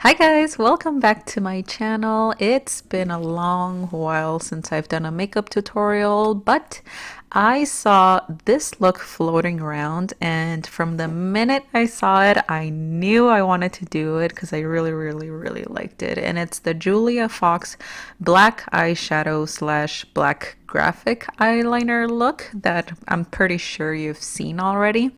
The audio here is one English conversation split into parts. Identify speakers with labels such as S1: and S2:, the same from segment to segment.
S1: Hi guys, welcome back to my channel. It's been a long while since I've done a makeup tutorial, but I saw this look floating around, and from the minute I saw it, I knew I wanted to do it because I really liked it. And it's the Julia Fox black eyeshadow slash black graphic eyeliner look that I'm pretty sure you've seen already.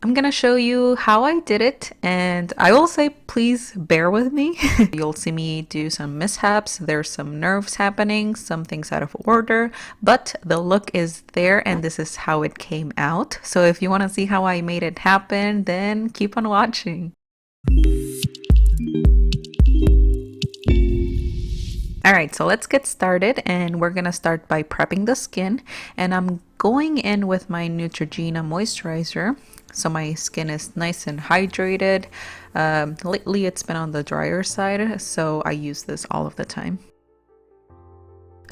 S1: I'm gonna show you how I did it, and I will say please bear with me. You'll see me do some mishaps, there's some nerves happening, some things out of order, but the look is there and this is how it came out. So if you want to see how I made it happen, then keep on watching. Alright, so let's get started, and we're gonna start by prepping the skin, and I'm going in with my Neutrogena moisturizer so my skin is nice and hydrated. Lately it's been on the drier side, so I use this all of the time.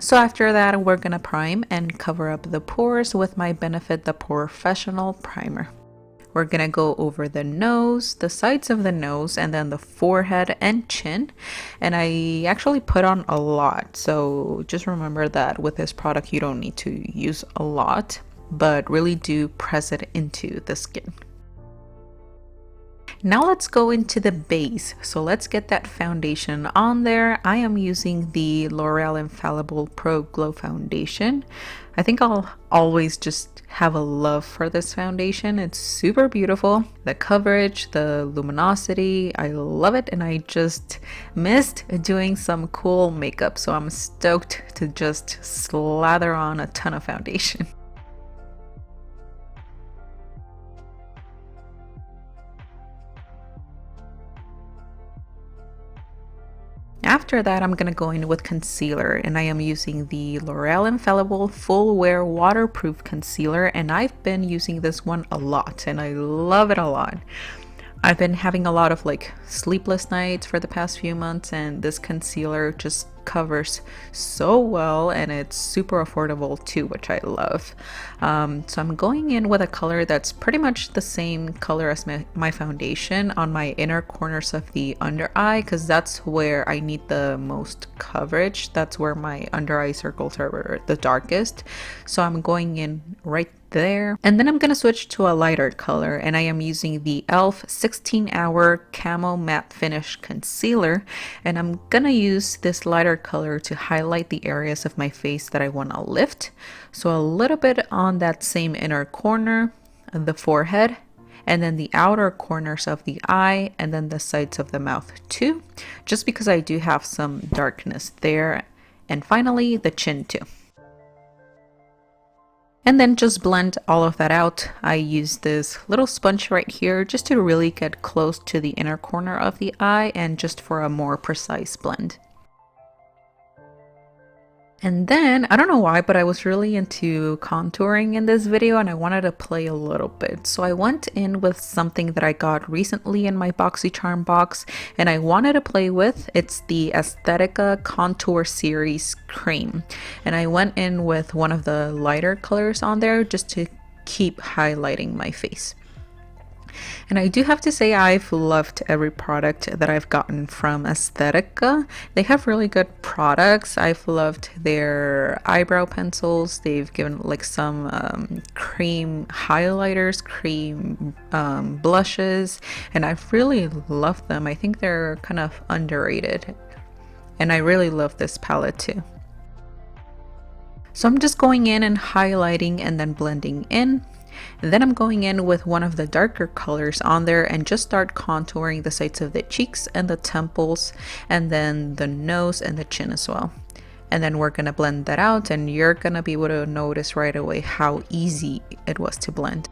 S1: So after that, we're gonna prime and cover up the pores with my Benefit the POREfessional Primer. We're gonna go over the nose, the sides of the nose, and then the forehead and chin. And I actually put on a lot, so just remember that with this product you don't need to use a lot, but really do press it into the skin. Now let's go into the base. So let's get that foundation on there. I am using the L'Oreal Infallible Pro Glow Foundation. I think I'll always just have a love for this foundation. It's super beautiful. The coverage, the luminosity, I love it, and I just missed doing some cool makeup. So I'm stoked to just slather on a ton of foundation. After that, I'm going to go in with concealer, and I am using the L'Oreal Infallible Full Wear Waterproof Concealer, and I've been using this one a lot and I love it a lot. I've been having a lot of sleepless nights for the past few months, and this concealer just covers so well, and it's super affordable too, which I love. So I'm going in with a color that's pretty much the same color as my foundation on my inner corners of the under eye, because that's where I need the most coverage. That's where my under eye circles are the darkest. So I'm going in right there, and then I'm gonna switch to a lighter color, and I am using the e.l.f. 16-hour Camo Matte Finish Concealer, and I'm gonna use this lighter color to highlight the areas of my face that I want to lift. So a little bit on that same inner corner, the forehead, and then the outer corners of the eye, and then the sides of the mouth too, just because I do have some darkness there, and finally the chin too. And then just blend all of that out. I use this little sponge right here just to really get close to the inner corner of the eye and just for a more precise blend. And then, I don't know why, but I was really into contouring in this video and I wanted to play a little bit. So I went in with something that I got recently in my Boxycharm box and I wanted to play with. It's the Aesthetica Contour Series Cream. And I went in with one of the lighter colors on there just to keep highlighting my face. And I do have to say I've loved every product that I've gotten from Aesthetica. They have really good products. I've loved their eyebrow pencils. They've given some cream highlighters, cream blushes, and I've really loved them. I think they're kind of underrated. And I really love this palette too. So I'm just going in and highlighting and then blending in. And then I'm going in with one of the darker colors on there and just start contouring the sides of the cheeks and the temples, and then the nose and the chin as well. And then we're going to blend that out, and you're going to be able to notice right away how easy it was to blend.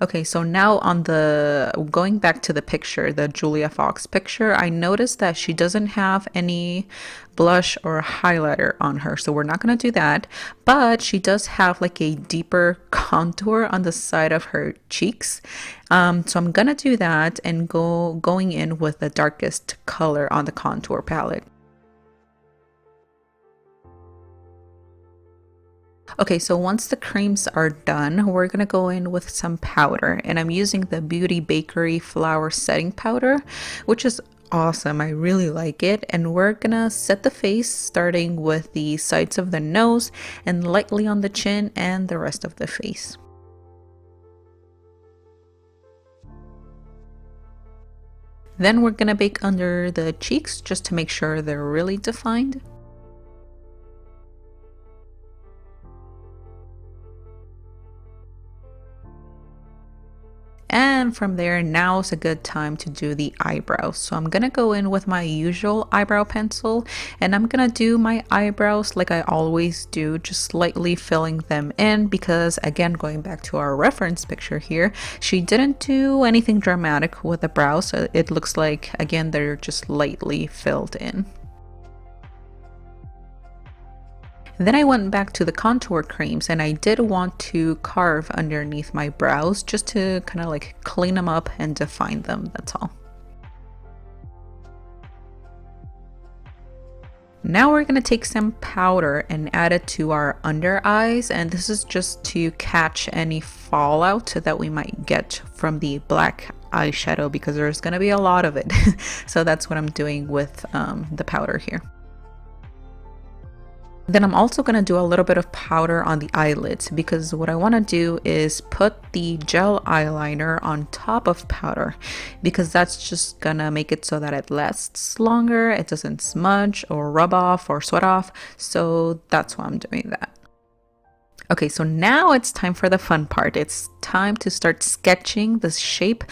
S1: Okay, so now on the going back to the picture, the Julia Fox picture, I noticed that she doesn't have any blush or highlighter on her, so we're not going to do that, but she does have like a deeper contour on the side of her cheeks. So I'm gonna do that and going in with the darkest color on the contour palette. Okay, so once the creams are done, we're gonna go in with some powder, and I'm using the Beauty Bakerie Flower Setting Powder, which is awesome. I really like it. And we're gonna set the face starting with the sides of the nose and lightly on the chin and the rest of the face. Then we're gonna bake under the cheeks just to make sure they're really defined. And from there, now is a good time to do the eyebrows. So I'm gonna go in with my usual eyebrow pencil, and I'm gonna do my eyebrows like I always do, just lightly filling them in, because again, going back to our reference picture here, she didn't do anything dramatic with the brows. So it looks like, again, they're just lightly filled in. Then I went back to the contour creams, and I did want to carve underneath my brows just to kind of like clean them up and define them, that's all. Now we're going to take some powder and add it to our under eyes, and this is just to catch any fallout that we might get from the black eyeshadow, because there's going to be a lot of it. So that's what I'm doing with the powder here. Then I'm also going to do a little bit of powder on the eyelids, because what I want to do is put the gel eyeliner on top of powder, because that's just gonna make it so that it lasts longer, it doesn't smudge or rub off or sweat off. So that's why I'm doing that. Okay, so now it's time for the fun part. It's time to start sketching the shape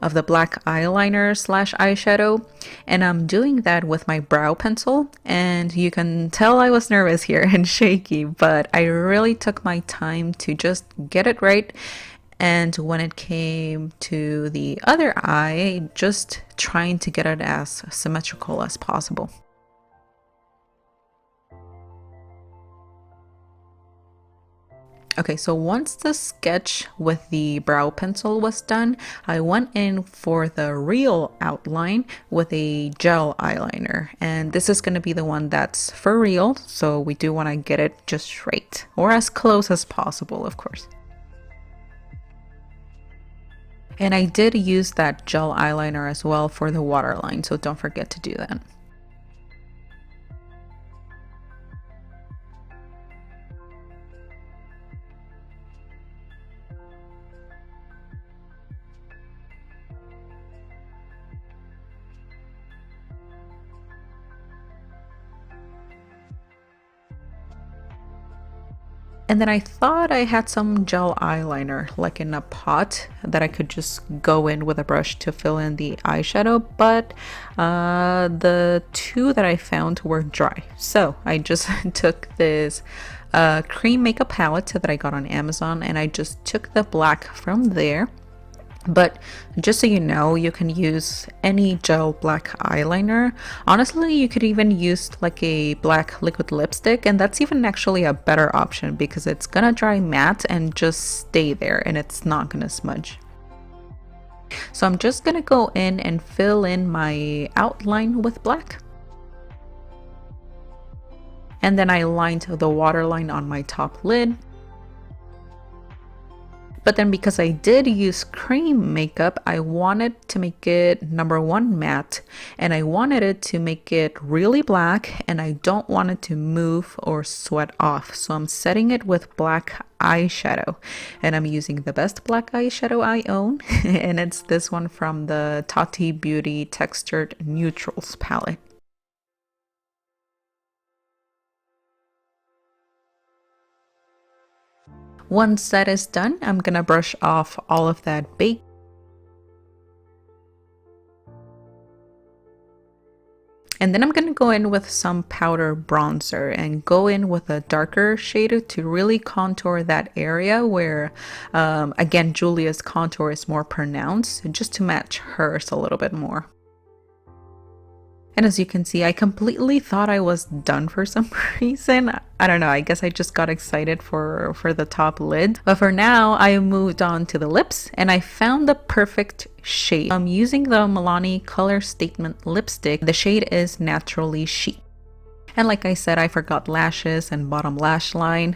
S1: of the black eyeliner slash eyeshadow. And I'm doing that with my brow pencil. And you can tell I was nervous here and shaky, but I really took my time to just get it right. And when it came to the other eye, just trying to get it as symmetrical as possible. Okay, so once the sketch with the brow pencil was done, I went in for the real outline with a gel eyeliner. And this is going to be the one that's for real, so we do want to get it just right, or as close as possible, of course. And I did use that gel eyeliner as well for the waterline, so don't forget to do that. And then I thought I had some gel eyeliner like in a pot that I could just go in with a brush to fill in the eyeshadow, but the two that I found were dry. So I just took this cream makeup palette that I got on Amazon, and I just took the black from there. But just so you know, you can use any gel black eyeliner. Honestly, you could even use like a black liquid lipstick, and that's even actually a better option because it's gonna dry matte and just stay there, and it's not gonna smudge. So I'm just gonna go in and fill in my outline with black. And then I lined the waterline on my top lid. But then because I did use cream makeup, I wanted to make it number one matte, and I wanted it to make it really black, and I don't want it to move or sweat off. So I'm setting it with black eyeshadow, and I'm using the best black eyeshadow I own, and it's this one from the Tati Beauty Textured Neutrals palette. Once that is done, I'm gonna brush off all of that bake. And then I'm going to go in with some powder bronzer and go in with a darker shade to really contour that area where, again, Julia's contour is more pronounced, just to match hers a little bit more. And as you can see, I completely thought I was done for some reason. I don't know, I guess I just got excited for the top lid. But for now, I moved on to the lips and I found the perfect shade. I'm using the Milani Color Statement lipstick. The shade is Naturally Chic. And like I said, I forgot lashes and bottom lash line.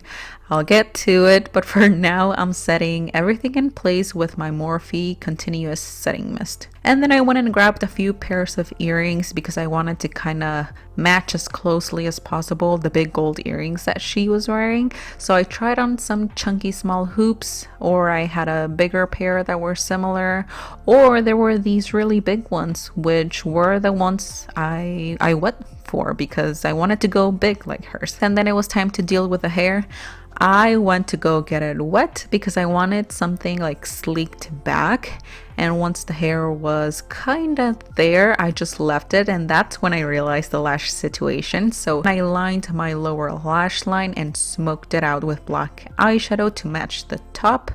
S1: I'll get to it, but for now I'm setting everything in place with my Morphe Continuous Setting Mist. And then I went and grabbed a few pairs of earrings because I wanted to kind of match as closely as possible the big gold earrings that she was wearing. So I tried on some chunky small hoops, or I had a bigger pair that were similar, or there were these really big ones, which were the ones I went for because I wanted to go big like hers. And then it was time to deal with the hair. I went to go get it wet because I wanted something like sleeked back, and once the hair was kind of there, I just left it, and that's when I realized the lash situation. So I lined my lower lash line and smoked it out with black eyeshadow to match the top.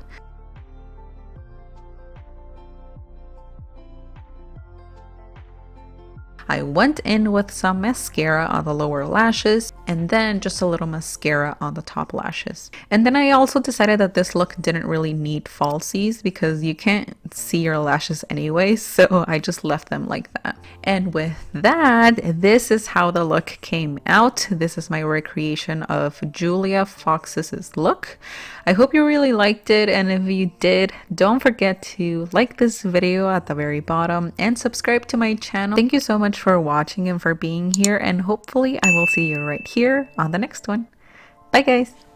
S1: I went in with some mascara on the lower lashes and then just a little mascara on the top lashes. And then I also decided that this look didn't really need falsies because you can't see your lashes anyway, so I just left them like that. And with that, this is how the look came out. This is my recreation of Julia Fox's look. I hope you really liked it, and if you did, don't forget to like this video at the very bottom and subscribe to my channel. Thank you so much for watching and for being here, and hopefully I will see you right here on the next one. Bye guys!